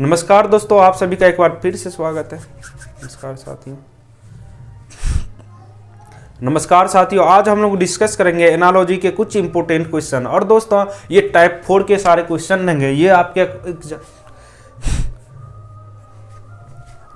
नमस्कार दोस्तों, आप सभी का एक बार फिर से स्वागत है। नमस्कार साथियों, आज हम लोग डिस्कस करेंगे एनालॉजी के कुछ इंपोर्टेंट क्वेश्चन। और दोस्तों ये टाइप 4 के सारे क्वेश्चन रहेंगे, ये आपके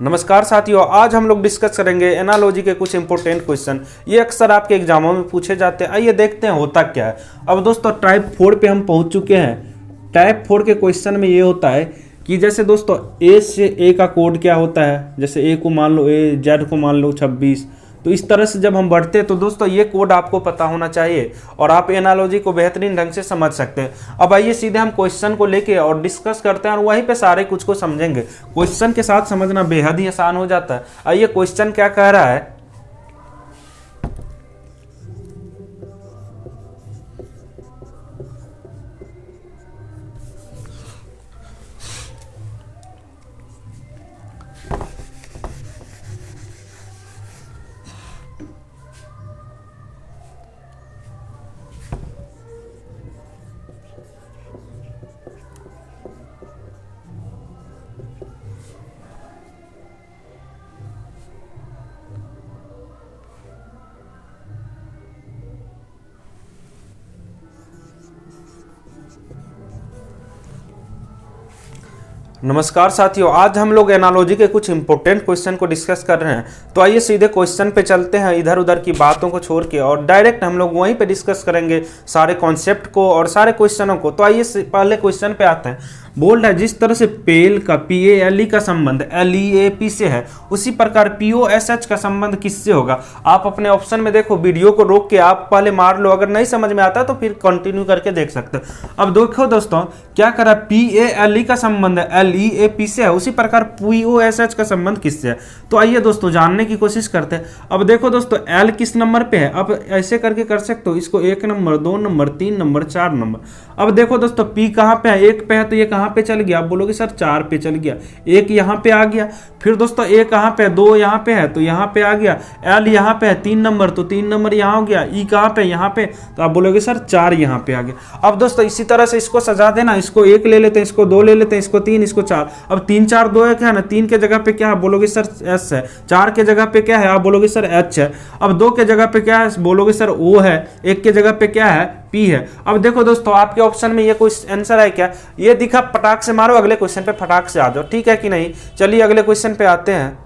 नमस्कार साथियों, आज हम लोग डिस्कस करेंगे एनालॉजी के कुछ इंपोर्टेंट क्वेश्चन। ये अक्सर आपके एग्जामों में पूछे जाते हैं। आइए देखते हैं होता क्या है। अब दोस्तों टाइप 4 पे हम पहुंच चुके हैं। टाइप 4 के क्वेश्चन में ये होता है कि जैसे दोस्तों ए से ए का कोड क्या होता है, जैसे ए को मान लो ए, जेड को मान लो 26। तो इस तरह से जब हम बढ़ते हैं तो दोस्तों ये कोड आपको पता होना चाहिए और आप एनालॉजी को बेहतरीन ढंग से समझ सकते हैं। अब आइए सीधे हम क्वेश्चन को लेके और डिस्कस करते हैं और वहीं पे सारे कुछ को समझेंगे। क्वेश्चन के साथ समझना बेहद ही आसान हो जाता है। आइए क्वेश्चन क्या कह रहा है। नमस्कार साथियों, आज हम लोग एनालॉजी के कुछ इंपॉर्टेंट क्वेश्चन को डिस्कस कर रहे हैं। तो आइए सीधे क्वेश्चन पे चलते हैं, इधर उधर की बातों को छोड़ के, और डायरेक्ट हम लोग वहीं पे डिस्कस करेंगे सारे कॉन्सेप्ट को और सारे क्वेश्चनों को। तो आइए पहले क्वेश्चन पे आते हैं। बोल्ड है जिस तरह से पेल का PALE का संबंध LEAP से है, उसी प्रकार POSH का संबंध किससे होगा। आप अपने ऑप्शन में देखो, वीडियो को रोक के आप पहले मार लो, अगर नहीं समझ में आता तो फिर कंटिन्यू करके देख सकते हो। अब देखो दोस्तों क्या करा, PALE का संबंध LEAP से है, उसी प्रकार POSH का संबंध किससे है। तो आइए दोस्तों जानने की कोशिश करते हैं। अब देखो दोस्तों L किस नंबर पे है, अब ऐसे करके कर सकते हो, इसको 1 नंबर 2 नंबर 3 नंबर 4 नंबर। अब देखो दोस्तों P कहाँ पे है, 1 पे है तो ये कहाँ पे चल गया, आप बोलोगे सर 4 पे चल गया, 1 यहाँ पे आ गया। फिर दोस्तों A कहाँ पे है, 2 यहाँ पे है तो यहाँ पे आ गया। L यहाँ पे है 3 नंबर तो 3 नंबर यहाँ हो गया। E कहाँ पे, यहाँ पे, तो आप बोलोगे सर 4 यहाँ पे आ गया। अब दोस्तों इसी तरह से इसको सजा देना, इसको 1 ले लेते हैं, इसको 2 ले लेते हैं, इसको 3, इसको 4। अब 3 4 2 1 है ना, 3 के जगह पे क्या है, बोलोगे सर S है। 4 के जगह पे क्या है, आप बोलोगे सर H है। अब 2 के जगह पे क्या है, बोलोगे सर O है। 1 के जगह पे क्या है, P है। अब देखो दोस्तों आपके ऑप्शन में ये कोई आंसर है क्या, ये दिखा, फटाक से मारो, अगले क्वेश्चन पे फटाक से आ जाओ, ठीक है कि नहीं। चलिए अगले क्वेश्चन पे आते हैं।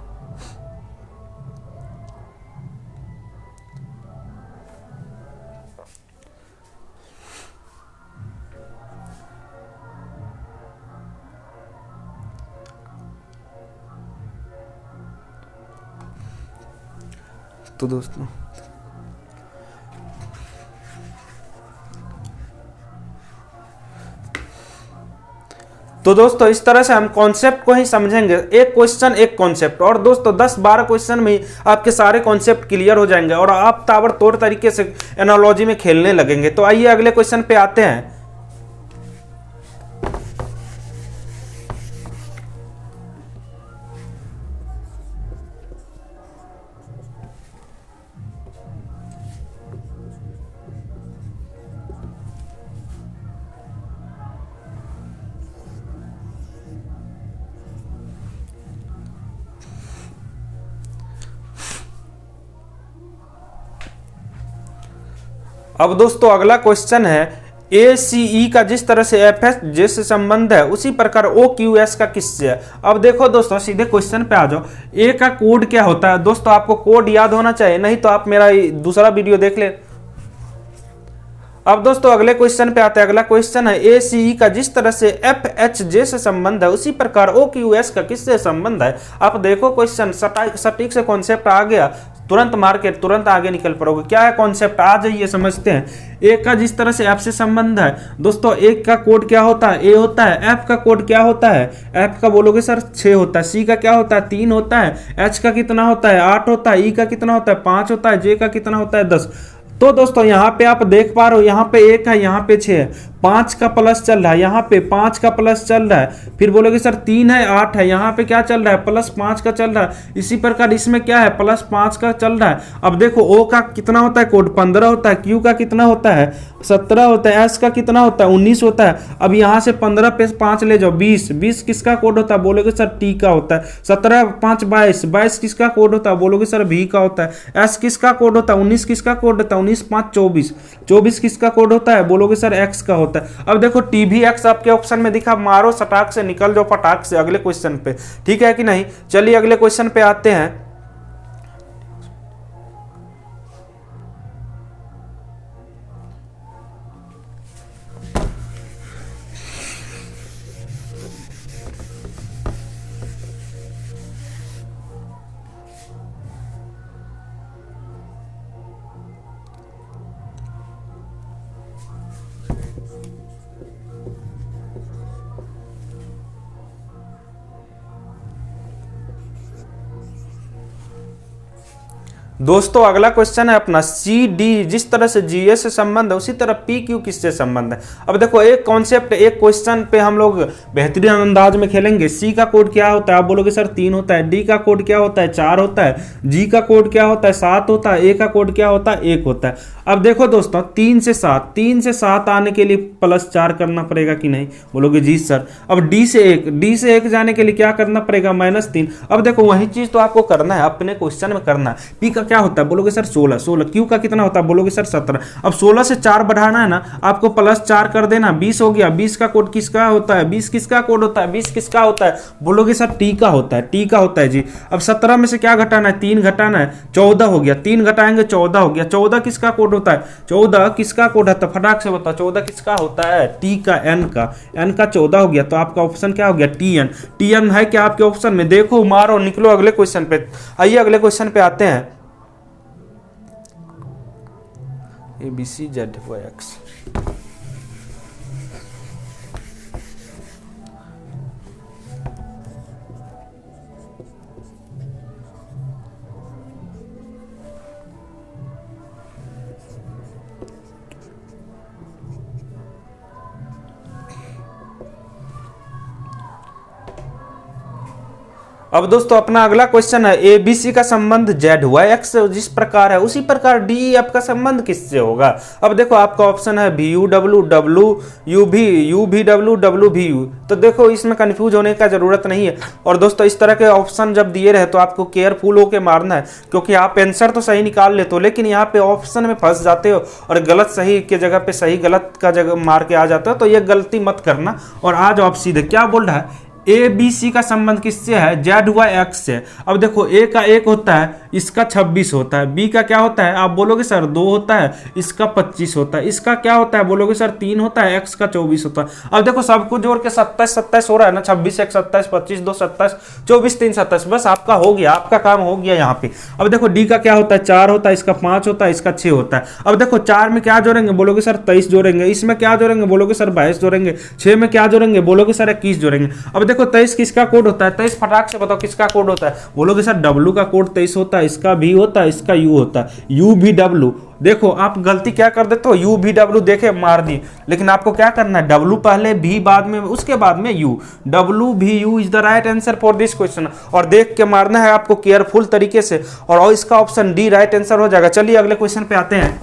तो दोस्तों इस तरह से हम कॉन्सेप्ट को ही समझेंगे, एक क्वेश्चन एक कॉन्सेप्ट। और दोस्तों 10-12 क्वेश्चन में आपके सारे कॉन्सेप्ट क्लियर हो जाएंगे और आप ताबड़तोड़ तरीके से एनालॉजी में खेलने लगेंगे। तो आइए अगले क्वेश्चन पे आते हैं। अब दोस्तों अगला क्वेश्चन है, ACE का जिस तरह से FH से संबंध है, उसी प्रकार OQS का किससे है। अब देखो दोस्तों सीधे क्वेश्चन पे आ जाओ। A का कोड क्या होता है, दोस्तों आपको कोड याद होना चाहिए, नहीं तो आप मेरा दूसरा वीडियो देख ले। अब दोस्तों अगले क्वेश्चन पे आते हैं। अगला क्वेश्चन है, ACE का जिस तरह से FHJ से संबंध है, उसी प्रकार OQS का किससे संबंध है। आप देखो क्वेश्चन सटीक से कॉन्सेप्ट आ गया, तुरंत मार के तुरंत आगे निकल पड़ोगे। क्या है कॉन्सेप्ट, आ जाइए समझते हैं। एक का जिस तरह से F से संबंध है, दोस्तों एक का कोड क्या होता है, A होता है। F का कोड क्या होता है, F का बोलोगे सर 6 होता है। C का क्या होता है, 3 होता है। H का कितना होता है, 8 होता है। E का कितना होता है, 5 होता है। J का कितना होता है, 10। तो दोस्तों यहाँ पे आप देख पा रहे हो, यहाँ पे 1 है, यहाँ पे 6 है। 5 का प्लस चल रहा है, यहाँ पे 5 का प्लस चल रहा है, फिर बोलोगे सर 3 है 8 है, यहाँ पे क्या चल रहा है प्लस 5 का चल रहा है। इसी प्रकार इसमें क्या है प्लस 5 का चल रहा है। अब देखो ओ का कितना होता है कोड 15 होता है, क्यू का कितना होता है 17 होता है, एस का कितना होता है 19 होता है। अब यहाँ से 15 पे 5 ले जाओ 20, 20 किसका कोड होता है बोलोगे सर टी का होता है। 17 5 22, 22 किसका कोड होता है बोलोगे सर भी का होता है। एस किसका कोड होता है 19 किसका कोड होता है 19 5 24, 24 किसका कोड होता है बोलोगे सर एक्स का होता है। अब देखो टी भी एक्स आपके ऑप्शन में दिखा, मारो सटाक से निकल जाओ फटाक से अगले क्वेश्चन पे, ठीक है कि नहीं। चलिए अगले क्वेश्चन पे आते हैं। दोस्तों अगला क्वेश्चन है अपना सी डी, जिस तरह से जीएस से संबंध है उसी तरह पी क्यू किससे संबंध है। अब देखो एक कॉन्सेप्ट एक क्वेश्चन पे हम लोग बेहतरीन अंदाज में खेलेंगे। सी का कोड क्या होता है आप बोलोगे सर 3 होता है, डी का कोड क्या होता है 4 होता है, जी का कोड क्या होता है 7 होता है, ए का कोड क्या होता है 1 होता है। अब देखो दोस्तों 3 से 7 आने के लिए प्लस 4 करना पड़ेगा कि नहीं बोलोगे जी सर। अब डी से 1 जाने के लिए क्या करना पड़ेगा -3। अब देखो वही चीज तो आपको करना है अपने क्वेश्चन में करना है। पी का क्या होता है बोलोगे सर 16, क्यू का कितना होता है बोलोगे सर 17। अब 16 से 4 बढ़ाना है ना आपको प्लस 4 कर देना 20 हो गया। 20 का कोड किसका होता है 20 किसका कोड होता है 20 किसका होता है बोलोगे सर टी का होता है, टी का होता है जी। अब 17 में से क्या घटाना है 3 घटाना है 14 हो गया, 3 घटाएंगे 14 हो गया। 14 किसका कोड होता है 14 किसका कोड होता है फटाक से बताओ 14 किसका होता है टी का, एन का 14 हो गया। तो आपका ऑप्शन क्या हो गया टी एन है क्या आपके ऑप्शन में। देखो मारो निकलो अगले क्वेश्चन पे। आइए अगले क्वेश्चन पे आते हैं। ABCZYX अब दोस्तों अपना अगला क्वेश्चन है एबीसी का संबंध जेड वाई एक्स जिस प्रकार है उसी प्रकार डी एफ का संबंध किससे होगा। अब देखो आपका ऑप्शन है भी यू डब्ल्यू डब्ल्यू यू भी डब्ल्यू डब्ल्यू भी यू। तो देखो इसमें कंफ्यूज होने का जरूरत नहीं है। और दोस्तों इस तरह के ऑप्शन जब दिए रहे तो आपको केयरफुल होकर मारना है, क्योंकि आप आंसर तो सही निकाल लेते हो लेकिन यहाँ पे ऑप्शन में फंस जाते हो और गलत सही के जगह पे सही गलत का जगह मार के आ जाते हो। तो ये गलती मत करना। और आज आप सीधे क्या बोल रहा है ए बी सी का संबंध किससे है जेड वाई एक्स से। अब देखो ए का 1 होता है इसका 26 होता है, बी का क्या होता है आप बोलोगे सर 2 होता है इसका 25 होता है, इसका क्या होता है बोलोगे सर 3 होता है एक्स का 24 होता है। अब देखो सबको जोड़ के 27 हो रहा है ना 26 1 27 25 2 27 24 3 27 बस आपका हो गया, आपका काम हो गया यहाँ पे। अब देखो डी का क्या होता है 4 होता है इसका 5 होता है इसका 6 होता है। अब देखो 4 में क्या जोड़ेंगे बोलोगे सर 23 जोड़ेंगे, इसमें क्या जोड़ेंगे बोलोगे सर 22 जोड़ेंगे, 6 में क्या जोड़ेंगे बोलोगे सर 21 जोड़ेंगे। अब देखो 23 किसका कोड होता है 23 फटाक से बताओ किसका कोड होता है बोलोगे सर डब्ल्यू का कोड 23 होता है, इसका भी होता है इसका यू होता है यू भी डब्ल्यू। देखो आप गलती क्या कर देते हो यू भी डब्ल्यू देखे मार दी, लेकिन आपको क्या करना है डब्ल्यू पहले भी बाद में उसके बाद में यू, डब्ल्यू भी you is the right answer for this question. और देख के मारना है आपको केयरफुल तरीके से और इसका ऑप्शन डी राइट आंसर हो जाएगा। चलिए अगले क्वेश्चन पे आते हैं।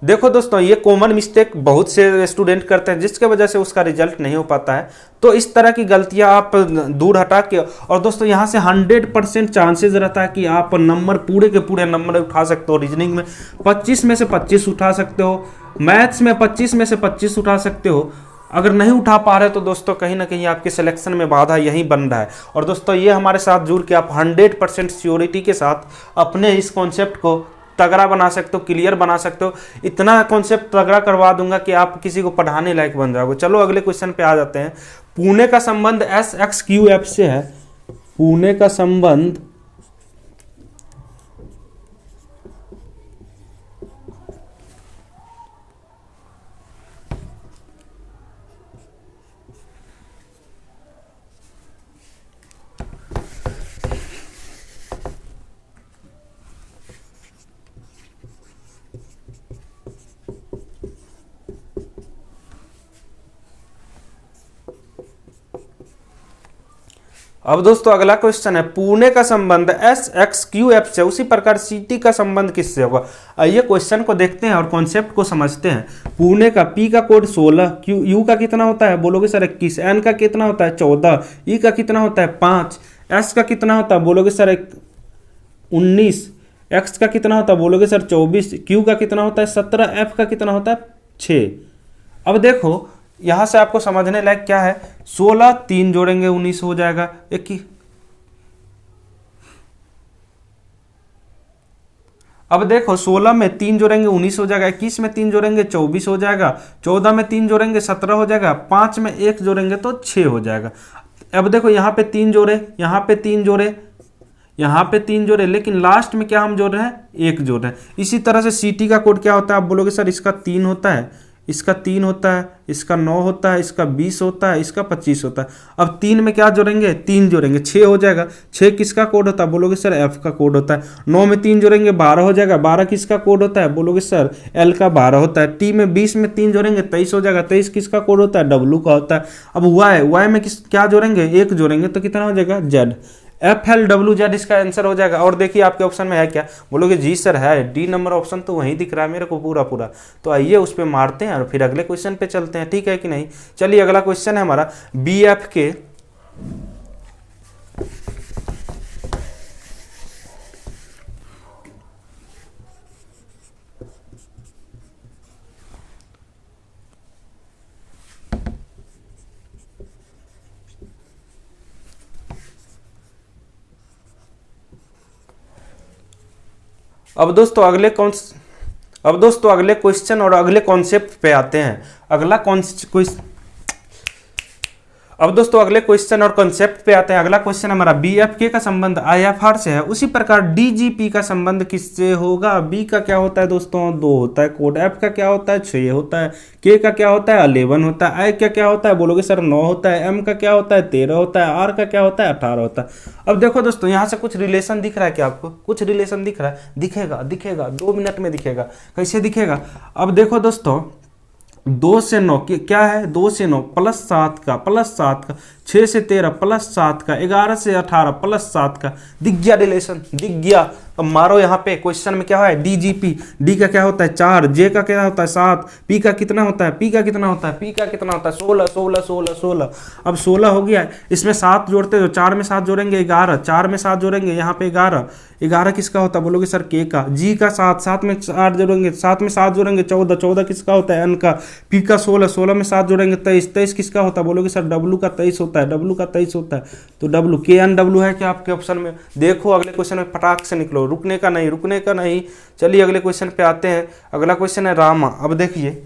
देखो दोस्तों ये कॉमन मिस्टेक बहुत से स्टूडेंट करते हैं जिसके वजह से उसका रिजल्ट नहीं हो पाता है। तो इस तरह की गलतियां आप दूर हटा के, और दोस्तों यहाँ से 100% चांसेस रहता है कि आप नंबर पूरे के पूरे नंबर उठा सकते हो। रीजनिंग में 25 में से 25 उठा सकते हो, मैथ्स में 25 में से 25 उठा सकते हो। अगर नहीं उठा पा रहे तो दोस्तों कहीं ना कहीं आपके सिलेक्शन में बाधा यही बन रहा है। और दोस्तों ये हमारे साथ जुड़ के आप 100% श्योरिटी के साथ अपने इस कॉन्सेप्ट को तगड़ा बना सकते हो, क्लियर बना सकते हो। इतना कॉन्सेप्ट तगड़ा करवा दूंगा कि आप किसी को पढ़ाने लायक बन जाओगे। चलो अगले क्वेश्चन पे आ जाते हैं। पुणे का संबंध एस एक्स क्यू एफ से है। पुणे का संबंध अब दोस्तों अगला क्वेश्चन है, पुणे का संबंध एस एक्स क्यू एफ से, उसी प्रकार सिटी का संबंध किससे होगा। आइए क्वेश्चन को देखते हैं और कॉन्सेप्ट को समझते हैं। पुणे का पी का कोड 16, क्यू यू का कितना होता है बोलोगे सर 21, एन का कितना होता है 14, ई का कितना होता है 5, एस का कितना होता है बोलोगे सर 19, एक्स का कितना होता है बोलोगे सर 24, क्यू का कितना होता है 17, एफ का कितना होता है 6। अब देखो यहां से आपको समझने लायक क्या है, 16 3 जोड़ेंगे 19 हो जाएगा 21। अब देखो 16 में 3 जोड़ेंगे 19 हो जाएगा, 21 में 3 जोड़ेंगे 24 हो जाएगा, 14 में 3 जोड़ेंगे 17 हो जाएगा, 5 में 1 जोड़ेंगे तो 6 हो जाएगा। अब देखो यहाँ पे 3 जोड़े, यहाँ पे 3 जोड़े, यहाँ पे 3 जोड़े, लेकिन लास्ट में क्या हम जोड़ रहे हैं 1 जोड़ रहे हैं। इसी तरह से सीटी का कोड क्या होता है, आप बोलोगे सर इसका 3 होता है, इसका 3 होता है, इसका 9 होता है, इसका 20 होता है, इसका 25 होता है। अब 3 में क्या जोड़ेंगे 3 जोड़ेंगे 6 हो जाएगा। 6 किसका कोड होता है बोलोगे सर एफ का कोड होता है। 9 में 3 जोड़ेंगे 12 हो जाएगा, 12 किसका कोड होता है बोलोगे सर एल का 12 होता है। टी में 20 में 3 जोड़ेंगे 23 हो जाएगा, 23 किसका कोड होता है डब्लू का होता है। अब वाई में क्या जोड़ेंगे 1 जोड़ेंगे तो कितना हो जाएगा Z. F L W Z इसका आंसर हो जाएगा। और देखिए आपके ऑप्शन में है क्या, बोलोगे जी सर है, डी नंबर ऑप्शन तो वहीं दिख रहा है मेरे को पूरा पूरा। तो आइए उस पर मारते हैं और फिर अगले क्वेश्चन पे चलते हैं, ठीक है कि नहीं। चलिए अगला क्वेश्चन है हमारा, बी एफ के अब दोस्तों अगले क्वेश्चन और अगले कॉन्सेप्ट पे आते हैं। अब दोस्तों अगले क्वेश्चन और कॉन्सेप्ट पे आते हैं। अगला क्वेश्चन हमारा बीएफके का संबंध आईएफआर से है, उसी प्रकार डीजीपी का संबंध किससे होगा। बी का क्या होता है दोस्तों 2 होता है कोड, एफ का क्या होता है 6 होता है, के का क्या होता है 11 होता है, आई का क्या होता है बोलोगे सर 9 होता है, एम का क्या होता है 13 होता है, आर का क्या होता है 18 होता है। अब देखो दोस्तों यहाँ से कुछ रिलेशन दिख रहा है क्या आपको, कुछ रिलेशन दिख रहा है, दिखेगा 2 मिनट में दिखेगा। कैसे दिखेगा, अब देखो दोस्तों 2 से 9 क्या है, 2 से 9 +7 का 6 से 13 +7 का 11 से 18 +7 का, दिख गया रिलेशन, दिख गया। अब मारो यहाँ पे क्वेश्चन में क्या है डीजीपी, डी का क्या होता है 4, जे का क्या होता है 7, पी का कितना होता है 16 16 16 16। अब 16 हो गया, इसमें 7 जोड़ते हो, 4 में 7 जोड़ेंगे 11, 4 में 7 जोड़ेंगे यहाँ पे 11 किसका होता है बोलोगे सर के का, जी का 7 में 8 जोड़ेंगे, 7 में 7 जोड़ेंगे 14 किसका होता है एन का, पी का 16 में 7 जोड़ेंगे 23 किसका होता है बोलोगे सर डब्लू का 23 होता है। तो डब्लू के एन डब्लू है क्या आपके ऑप्शन में। देखो अगले क्वेश्चन में फटाक से निकलो, रुकने का नहीं। चलिए अगले क्वेश्चन पे आते हैं। अगला क्वेश्चन है रामा। अब देखिए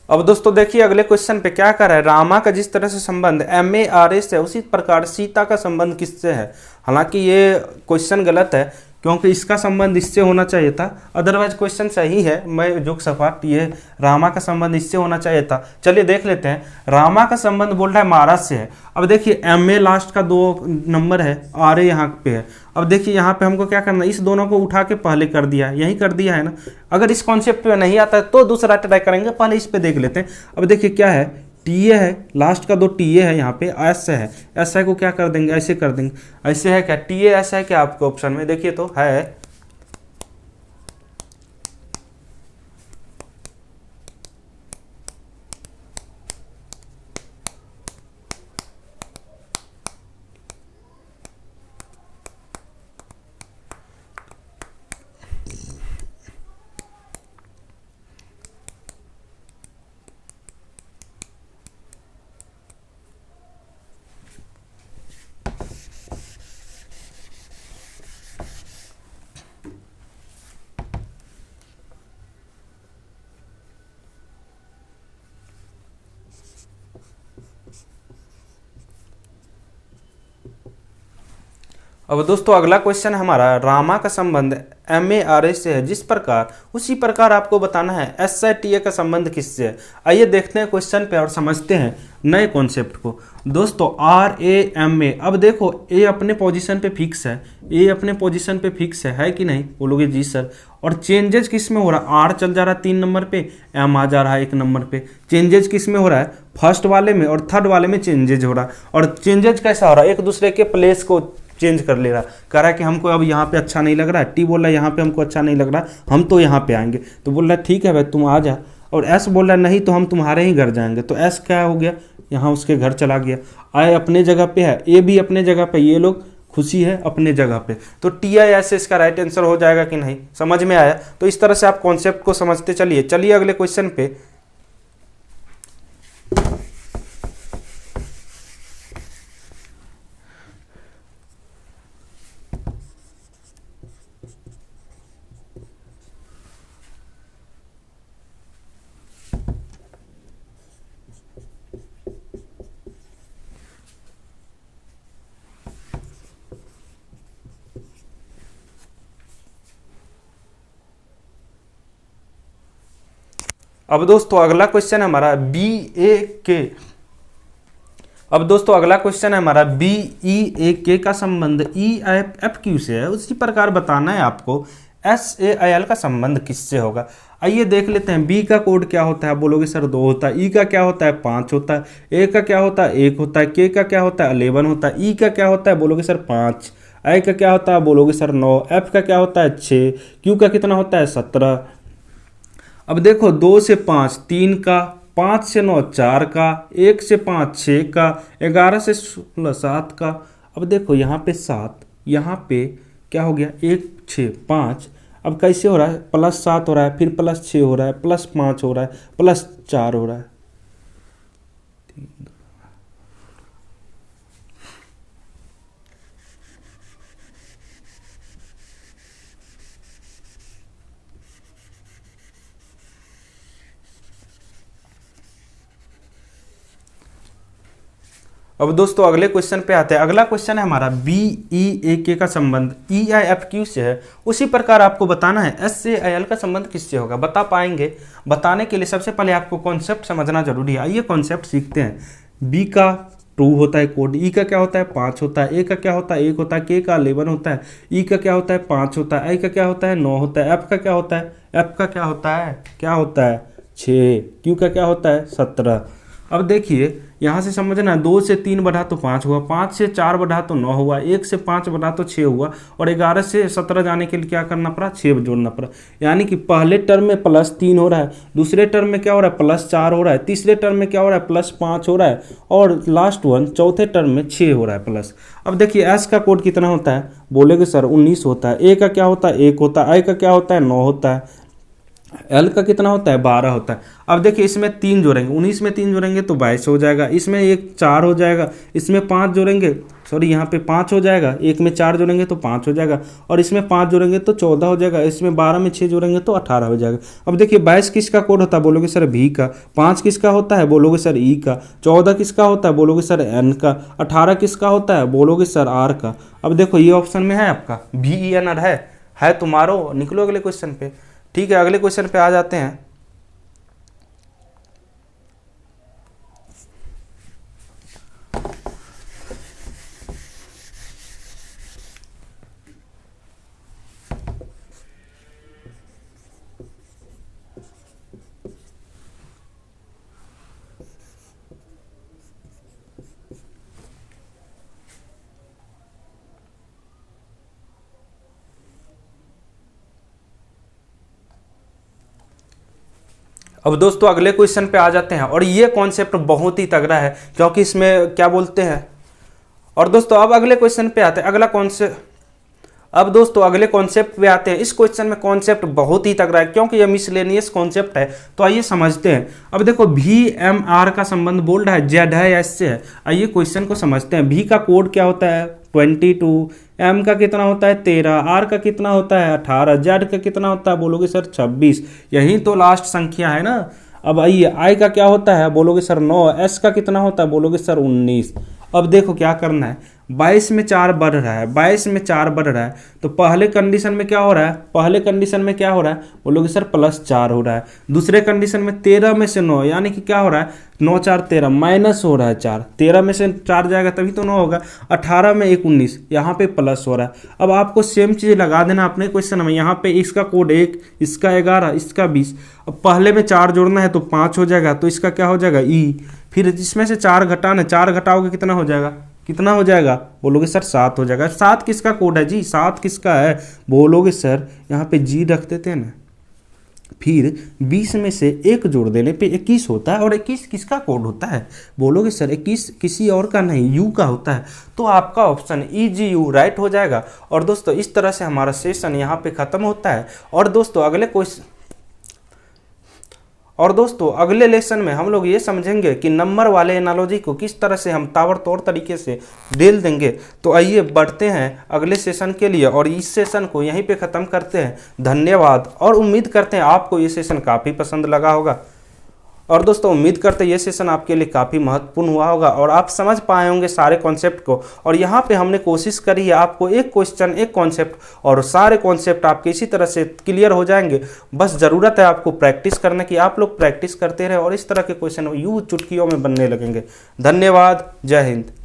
अब दोस्तों देखिए अगले क्वेश्चन पे क्या कर रहा है, रामा का जिस तरह से संबंध MARA से है, उसी प्रकार सीता का संबंध किससे है। हालांकि ये क्वेश्चन गलत है क्योंकि इसका संबंध इससे होना चाहिए था, अदरवाइज क्वेश्चन सही है। मैं जोक सपाट, ये रामा का संबंध इससे होना चाहिए था। चलिए देख लेते हैं, रामा का संबंध बोल रहा है महाराज से है। अब देखिए MA लास्ट का 2 नंबर है, RA यहाँ पे है। अब देखिए यहाँ पे हमको क्या करना है, इस दोनों को उठा के पहले कर दिया है, यही कर दिया है ना। अगर इस कॉन्सेप्ट पे नहीं आता है तो दूसरा ट्राई करेंगे, पहले इस पे देख लेते हैं। अब देखिए क्या है, TA है, लास्ट का 2 TA है, यहाँ पे S है, SI को क्या कर देंगे ऐसे कर देंगे, ऐसे है क्या TA ऐसा है क्या आपके ऑप्शन में, देखिए तो है। अब दोस्तों अगला क्वेश्चन हमारा, रामा का संबंध MARA से है जिस प्रकार, उसी प्रकार आपको बताना है SITA का संबंध किससे है। आइए देखते हैं क्वेश्चन पे और समझते हैं नए कॉन्सेप्ट को। दोस्तों RAMA, अब देखो ए अपने पोजीशन पे फिक्स है, ए अपने पोजीशन पे फिक्स है कि नहीं, बोलोगे जी सर। और चेंजेस किस में हो रहा है, आर चल जा रहा है 3 नंबर पे, एम आ जा रहा है 1 नंबर पे। चेंजेस किस में हो रहा है, फर्स्ट वाले में और थर्ड वाले में चेंजेज हो रहा है। और चेंजेज कैसा हो रहा है, एक दूसरे के प्लेस को चेंज कर ले रहा, कह रहा है कि हमको अब यहाँ पे अच्छा नहीं लग रहा है, टी बोल रहा है यहाँ पे हमको अच्छा नहीं लग रहा, हम तो यहाँ पे आएंगे। तो बोल रहा है ठीक है भाई तुम आ जा। और एस बोल रहा है नहीं तो हम तुम्हारे ही घर जाएंगे। तो एस क्या हो गया, यहाँ उसके घर चला गया। आई अपने जगह पे है, ए भी अपने जगह पे, ये लोग खुशी है अपने जगह पे। तो TIS इसका राइट आंसर हो जाएगा कि नहीं, समझ में आया। तो इस तरह से आप कॉन्सेप्ट को समझते चलिए अगले क्वेश्चन पे। अब दोस्तों अगला क्वेश्चन है हमारा BAK। अब दोस्तों अगला क्वेश्चन है हमारा BEAK का संबंध EFQ से है, उसी प्रकार बताना है आपको SAIL का संबंध किससे होगा। आइए देख लेते हैं। B का कोड क्या होता है, बोलोगे सर 2 होता है। E का क्या होता है, 5 होता है। A का क्या होता है, 1 होता है। K का क्या होता है, 11 होता है। E का क्या होता है, बोलोगे सर 5। I का क्या होता है, बोलोगे सर 9। F का क्या होता है, 6। Q का कितना होता है, 17। अब देखो 2 से 5 3 का, 5 से 9 4 का, 1 से 5 6 का, 11 से 16 7 का। अब देखो यहाँ पे 7, यहाँ पे क्या हो गया 1 6 5। अब कैसे हो रहा है, +7 हो रहा है, फिर +6 हो रहा है, +5 हो रहा है, +4 हो रहा है। अब दोस्तों अगले क्वेश्चन पे आते हैं। अगला क्वेश्चन है हमारा BEAK का संबंध EIFQ से है, उसी प्रकार आपको बताना है SAIL का संबंध किससे होगा। बता पाएंगे, बताने के लिए सबसे पहले आपको कॉन्सेप्ट समझना जरूरी है। आइए कॉन्सेप्ट सीखते हैं। B का 2 होता है कोड, E का क्या होता है 5 होता है, A का क्या होता है 1 होता है, K का 11 होता है, E का क्या होता है 5 होता है, I का क्या होता है 9 होता है, F का क्या होता है, F का क्या होता है 6, Q का क्या होता है 17। अब देखिए यहाँ से समझना, 2 से 3 बढ़ा तो 5 हुआ, 5 से 4 बढ़ा तो 9 हुआ, 1 से 5 बढ़ा तो 6 हुआ, और 11 से 17 जाने के लिए क्या करना पड़ा, 6 जोड़ना पड़ा। यानी कि पहले टर्म में +3 हो रहा है, दूसरे टर्म में क्या हो रहा है +4 हो रहा है, तीसरे टर्म में क्या हो रहा है +5 हो रहा है, और लास्ट वन चौथे टर्म में 6 हो रहा है प्लस। अब देखिए एस का कोड कितना होता है, बोलेगे सर 19 होता है। ए का क्या होता है 1 होता है। आई का क्या होता है 9 होता है। एल का कितना होता है 12 होता है। अब देखिए इसमें 3 जोड़ेंगे, 19 में 3 जोड़ेंगे तो 22 हो जाएगा, इसमें 1 4 हो जाएगा, इसमें 5 जोड़ेंगे, सॉरी यहाँ पे 5 हो जाएगा, 1 में 4 जोड़ेंगे तो 5 हो जाएगा, और इसमें 5 जोड़ेंगे तो 14 हो जाएगा, इसमें 12 में 6 जोड़ेंगे तो 18 हो जाएगा। अब देखिए 22 किसका कोड होता है, बोलोगे सर भी का। 5 किसका होता है, बोलोगे सर ई का। 14 किसका होता है, बोलोगे सर एन का। 18 किसका होता है, बोलोगे सर आर का। अब देखो ये ऑप्शन में है आपका VENR है तुम्हारो। निकलो अगले क्वेश्चन पे। ठीक है अगले क्वेश्चन पे आ जाते हैं। अब दोस्तों अगले क्वेश्चन पे आ जाते हैं, और ये कॉन्सेप्ट बहुत ही तगड़ा है क्योंकि इसमें क्या बोलते हैं। और दोस्तों अब अगले क्वेश्चन पे आते हैं। अब दोस्तों अगले कॉन्सेप्ट पे आते हैं। इस क्वेश्चन में कॉन्सेप्ट बहुत ही तगड़ा है क्योंकि ये मिसलेनियस कॉन्सेप्ट है। तो आइए समझते हैं। अब देखो VMR का संबंध बोल रहा है जेड है या इससे है। आइए क्वेश्चन को समझते हैं। V का कोड क्या होता है 22, M का कितना होता है 13, R का कितना होता है 18, Z का कितना होता है, बोलोगे सर 26। यही तो लास्ट संख्या है ना। अब आइए I का क्या होता है, बोलोगे सर 9, S का कितना होता है, बोलोगे सर 19। अब देखो क्या करना है, 22 में 4 बढ़ रहा है, 22 में 4 बढ़ रहा है, तो पहले कंडीशन में क्या हो रहा है, पहले कंडीशन में क्या हो रहा है, बोलोगे सर +4 हो रहा है। दूसरे कंडीशन में 13 में से 9, यानी कि क्या हो रहा है, 9 4 13 माइनस हो रहा है 4, 13 में से 4 जाएगा तभी तो 9 होगा। 18 में 1 19, यहाँ पे प्लस हो रहा है। अब आपको सेम चीज़ लगा देना अपने क्वेश्चन में, यहाँ पे इसका कोड 1, इसका 11, इसका 20। अब पहले में 4 जोड़ना है तो 5 हो जाएगा, तो इसका क्या हो जाएगा ई, फिर इसमें से 4 घटाना, 4 घटाओगे कितना हो जाएगा, कितना हो जाएगा, बोलोगे सर 7 हो जाएगा। 7 किसका कोड है जी, 7 किसका है, बोलोगे सर यहाँ पे जी रख देते हैं ना, फिर 20 में से 1 जोड़ देने पे 21 होता है। और 21 किसका कोड होता है, बोलोगे सर 21 किसी और का नहीं, यू का होता है। तो आपका ऑप्शन EGU राइट हो जाएगा। और दोस्तों इस तरह से हमारा सेशन यहाँ पे ख़त्म होता है। और दोस्तों अगले लेसन में हम लोग ये समझेंगे कि नंबर वाले एनालॉजी को किस तरह से हम ताबड़तोड़ तरीके से डेल देंगे। तो आइए बढ़ते हैं अगले सेशन के लिए और इस सेशन को यहीं पे ख़त्म करते हैं। धन्यवाद, और उम्मीद करते हैं आपको ये सेशन काफ़ी पसंद लगा होगा। और दोस्तों उम्मीद करते हैं ये सेशन आपके लिए काफ़ी महत्वपूर्ण हुआ होगा और आप समझ पाए होंगे सारे कॉन्सेप्ट को। और यहाँ पे हमने कोशिश करी है आपको एक क्वेश्चन, एक कॉन्सेप्ट और सारे कॉन्सेप्ट आपके इसी तरह से क्लियर हो जाएंगे। बस ज़रूरत है आपको प्रैक्टिस करने की, आप लोग प्रैक्टिस करते रहे और इस तरह के क्वेश्चन यूँ चुटकियों में बनने लगेंगे। धन्यवाद, जय हिंद।